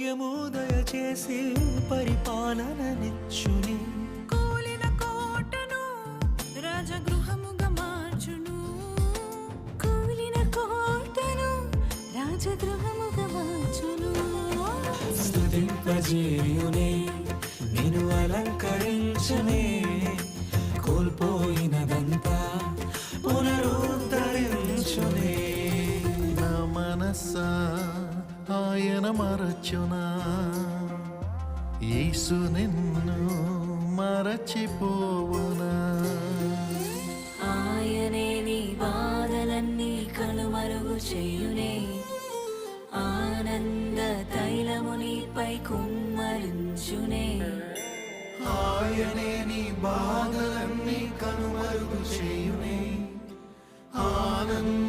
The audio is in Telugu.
భాగ్యము దయచేసి పరిపాలననిచ్చునే. కూలిన కోటను రాజగృహముగా మార్చును. కూలిన కోటను రాజగృహముగా మార్చును. స్తుతింపజేయునే నిన్ను అలంకరించునే. కోల్పోయినదంతా పునరుద్ధరించునే. నా మనస్సా ఆయన మరచునా, యేసు నిన్ను మరచిపోవునా. ఆయనే నీ బాధలన్నీ కనుమరుగు చేయునే. ఆనంద తైలము నీపై కుమ్మరించునే. ఆయనే నీ బాధలన్నీ కనుమరుగు చేయునే. ఆనంద